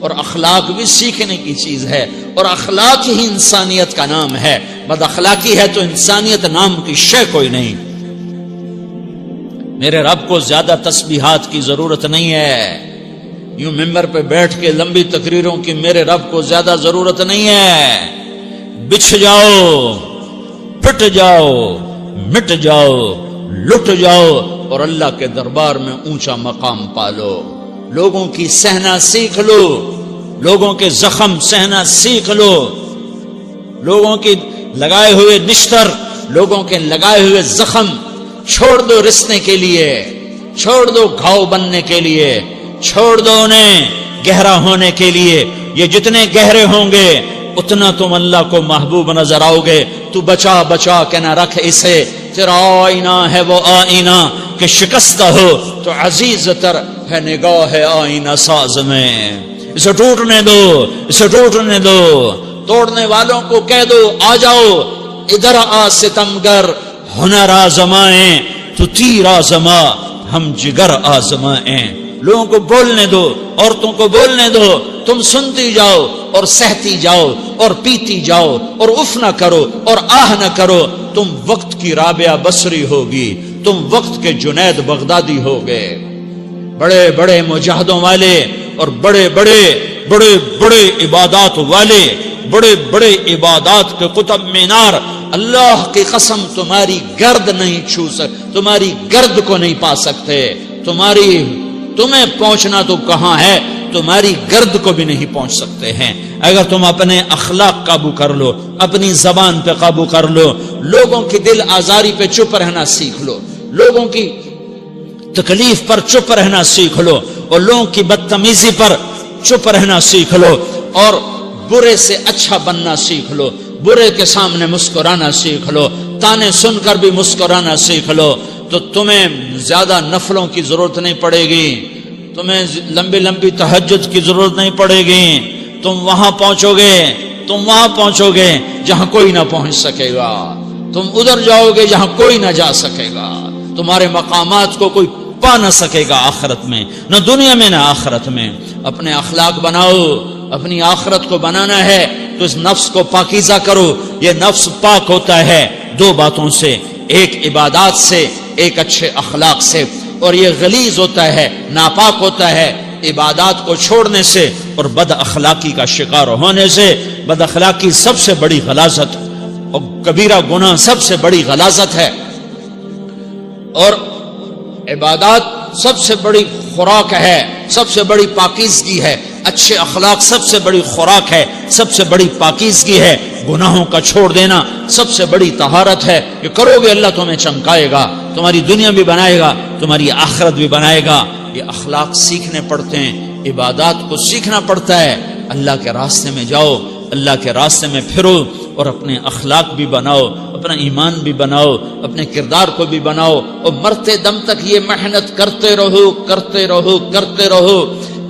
اور اخلاق بھی سیکھنے کی چیز ہے، اور اخلاق ہی انسانیت کا نام ہے۔ بد اخلاقی ہے تو انسانیت نام کی شے کوئی نہیں۔ میرے رب کو زیادہ تسبیحات کی ضرورت نہیں ہے، یوں ممبر پہ بیٹھ کے لمبی تقریروں کی میرے رب کو زیادہ ضرورت نہیں ہے۔ بچھ جاؤ، پٹ جاؤ، مٹ جاؤ، لٹ جاؤ اور اللہ کے دربار میں اونچا مقام پالو۔ لوگوں کی سہنا سیکھ لو، لوگوں کے زخم سہنا سیکھ لو، لوگوں کی لگائے ہوئے نشتر، لوگوں کے لگائے ہوئے زخم چھوڑ دو رسنے کے لیے، چھوڑ دو گھاؤ بننے کے لیے، چھوڑ دو انہیں گہرا ہونے کے لیے۔ یہ جتنے گہرے ہوں گے اتنا تم اللہ کو محبوب نظر آؤ گے۔ تو بچا بچا کے نہ رکھ اسے، تیرا آئینہ ہے وہ آئینہ کہ شکستہ ہو تو عزیز تر ہے نگاہ آئینہ ساز میں۔ اسے ٹوٹنے دو، اسے ٹوٹنے دو۔ توڑنے والوں کو کہہ دو آ جاؤ ادھر آ ستمگر، ہنر آزمائیں تو تیر آزما، ہم جگر آزمائیں۔ لوگوں کو بولنے دو، عورتوں کو بولنے دو، تم سنتی جاؤ اور سہتی جاؤ اور پیتی جاؤ اور اف نہ کرو اور آہ نہ کرو۔ تم وقت کی رابعہ بصری ہوگی، تم وقت کے جنید بغدادی ہوگے۔ بڑے بڑے مجاہدوں والے اور بڑے بڑے بڑے بڑے عبادات والے، بڑے بڑے عبادات کے قطب مینار، اللہ کی قسم تمہاری گرد نہیں چھو سکتے، تمہاری گرد کو نہیں پا سکتے۔ تمہیں پہنچنا تو کہاں ہے، تمہاری گرد کو بھی نہیں پہنچ سکتے ہیں۔ اگر تم اپنے اخلاق قابو کر لو، اپنی زبان پہ قابو کر لو، لوگوں کی دل آزاری پہ چپ رہنا سیکھ لو، لوگوں کی تکلیف پر چپ رہنا سیکھ لو، اور لوگوں کی بدتمیزی پر چپ رہنا سیکھ لو، اور برے سے اچھا بننا سیکھ لو، برے کے سامنے مسکرانا سیکھ لو، تانے سن کر بھی مسکرانا سیکھ لو، تو تمہیں زیادہ نفلوں کی ضرورت نہیں پڑے گی، تمہیں لمبی لمبی تہجد کی ضرورت نہیں پڑے گی۔ تم وہاں پہنچو گے جہاں کوئی نہ پہنچ سکے گا، تم ادھر جاؤ گے جہاں کوئی نہ جا سکے گا، تمہارے مقامات کو کوئی پا نہ سکے گا آخرت میں، نہ دنیا میں نہ آخرت میں۔ اپنے اخلاق بناؤ، اپنی آخرت کو بنانا ہے تو اس نفس کو پاکیزہ کرو۔ یہ نفس پاک ہوتا ہے دو باتوں سے، ایک عبادات سے، ایک اچھے اخلاق سے، اور یہ غلیظ ہوتا ہے، ناپاک ہوتا ہے عبادات کو چھوڑنے سے اور بد اخلاقی کا شکار ہونے سے۔ بد اخلاقی سب سے بڑی غلاظت اور کبیرہ گناہ سب سے بڑی غلاظت ہے، اور عبادات سب سے بڑی خوراک ہے، سب سے بڑی پاکیزگی ہے۔ اچھے اخلاق سب سے بڑی خوراک ہے، سب سے بڑی پاکیزگی ہے۔ گناہوں کا چھوڑ دینا سب سے بڑی طہارت ہے۔ یہ کرو گے اللہ تمہیں چمکائے گا، تمہاری دنیا بھی بنائے گا، تمہاری آخرت بھی بنائے گا۔ یہ اخلاق سیکھنے پڑتے ہیں، عبادات کو سیکھنا پڑتا ہے۔ اللہ کے راستے میں جاؤ، اللہ کے راستے میں پھرو، اور اپنے اخلاق بھی بناؤ، اپنا ایمان بھی بناؤ، اپنے کردار کو بھی بناؤ، اور مرتے دم تک یہ محنت کرتے رہو کرتے رہو کرتے رہو۔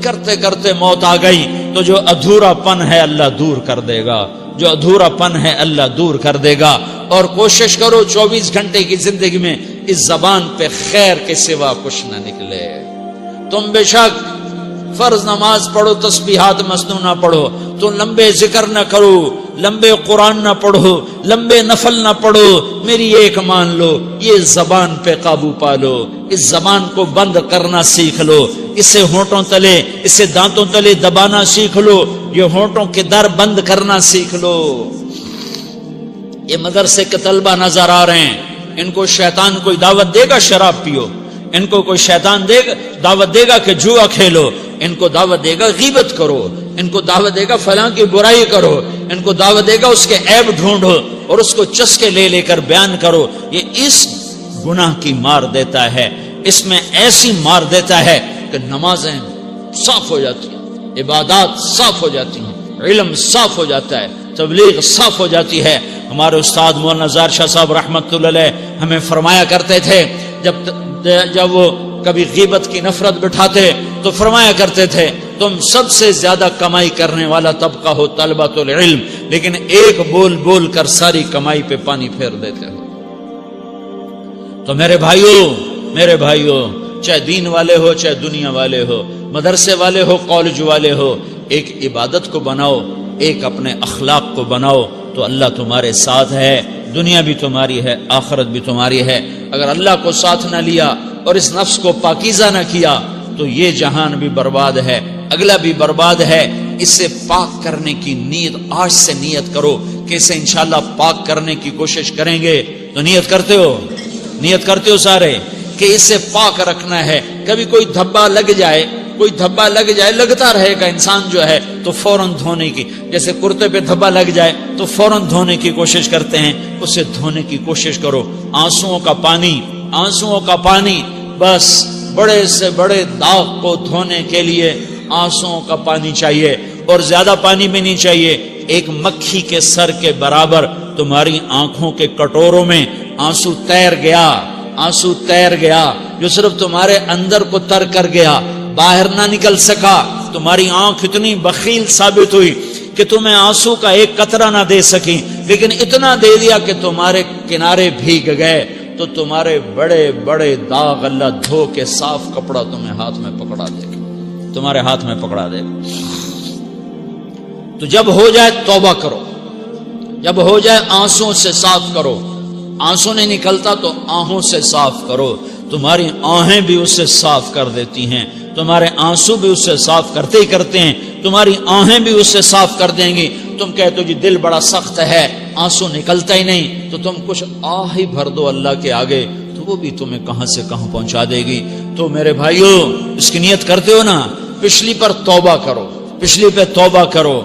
کرتے کرتے موت آ گئی تو جو ادھورا پن ہے اللہ دور کر دے گا، جو ادھورا پن ہے اللہ دور کر دے گا۔ اور کوشش کرو 24 گھنٹے کی زندگی میں اس زبان پہ خیر کے سوا کچھ نہ نکلے۔ تم بے شک فرض نماز پڑھو، تسبیحات مسنون نہ پڑھو، تو لمبے ذکر نہ کرو، لمبے قرآن نہ پڑھو، لمبے نفل نہ پڑھو، میری ایک مان لو، یہ زبان پہ قابو پالو، اس زبان کو بند کرنا سیکھ لو، اسے ہونٹوں تلے، اسے دانتوں تلے دبانا سیکھ لو، یہ ہونٹوں کے در بند کرنا سیکھ لو۔ یہ مدرسے کے طلبہ نظر آ رہے ہیں، ان کو شیطان کوئی دعوت دے گا شراب پیو، ان کو کوئی شیطان دعوت دے گا کہ جوا کھیلو، ان کو دعوت دے گا غیبت کرو، ان کو دعوت دے گا فلاں کی برائی کرو، ان کو دعوت دے گا اس کے عیب ڈھونڈو اور اس کو چسکے لے لے کر بیان کرو۔ یہ اس گناہ کی مار دیتا ہے، اس میں ایسی مار دیتا ہے کہ نمازیں صاف ہو جاتی ہیں، عبادات صاف ہو جاتی ہیں، علم صاف ہو جاتا ہے، تبلیغ صاف ہو جاتی ہے۔ ہمارے استاد مولانا زار شاہ صاحب رحمۃ اللہ علیہ ہمیں فرمایا کرتے تھے، جب وہ کبھی غیبت کی نفرت بٹھاتے تو فرمایا کرتے تھے تم سب سے زیادہ کمائی کرنے والا طبقہ ہو طلبۃ العلم، لیکن ایک بول بول کر ساری کمائی پہ پانی پھیر دیتے ہو۔ تو میرے بھائیوں چاہے دین والے ہو چاہے دنیا والے ہو، مدرسے والے ہو کالج والے ہو، ایک عبادت کو بناؤ، ایک اپنے اخلاق کو بناؤ، تو اللہ تمہارے ساتھ ہے، دنیا بھی تمہاری ہے، آخرت بھی تمہاری ہے۔ اگر اللہ کو ساتھ نہ لیا اور اس نفس کو پاکیزہ نہ کیا تو یہ جہان بھی برباد ہے، اگلا بھی برباد ہے۔ اسے پاک کرنے کی نیت آج سے نیت کرو کہ اسے انشاءاللہ پاک کرنے کی کوشش کریں گے۔ تو نیت کرتے ہو؟ نیت کرتے ہو سارے کہ اسے پاک رکھنا ہے۔ کبھی کوئی دھبا لگ جائے، کوئی دھبا لگ جائے، لگتا رہے گا انسان جو ہے تو فوراً دھونے کی، جیسے کرتے پہ دھبا لگ جائے تو فوراً دھونے کی کوشش کرتے ہیں، اسے دھونے کی کوشش کرو۔ آنسوؤں کا پانی، آنسوؤں کا پانی، بس بڑے سے بڑے داغ کو دھونے کے لیے آنسوؤں کا پانی چاہیے، اور زیادہ پانی بھی نہیں چاہیے۔ ایک مکھی کے سر کے برابر تمہاری آنکھوں کے کٹوروں میں آنسو تیر گیا، آنسو تیر گیا، جو صرف تمہارے اندر کو تر کر گیا، باہر نہ نکل سکا۔ تمہاری آنکھ اتنی بخیل ثابت ہوئی کہ تمہیں آنسو کا ایک قطرہ نہ دے سکی، لیکن اتنا دے دیا کہ تمہارے کنارے بھیگ گئے۔ تو تمہارے بڑے بڑے داغ اللہ دھو کے صاف کپڑا تمہیں ہاتھ میں پکڑا دے گا، تمہارے ہاتھ میں پکڑا دے گا۔ تو جب ہو جائے توبہ کرو، جب ہو جائے آنسوں سے صاف کرو۔ آنسو نہیں نکلتا تو آہوں سے صاف کرو۔ تمہاری آہیں بھی اس سے صاف کر دیتی ہیں، تمہارے آنسو بھی اس سے صاف کرتے ہی کرتے ہیں، تمہاری آہیں بھی اس سے صاف کر دیں گی۔ تم کہتے ہو جی دل بڑا سخت ہے، آنسو نکلتا ہی نہیں، تو تم کچھ آہ ہی بھر دو اللہ کے آگے، تو وہ بھی تمہیں کہاں سے کہاں پہنچا دے گی۔ تو میرے بھائیو، اس کی نیت کرتے ہو نا، پچھلی پر توبہ کرو، پچھلی پہ توبہ کرو۔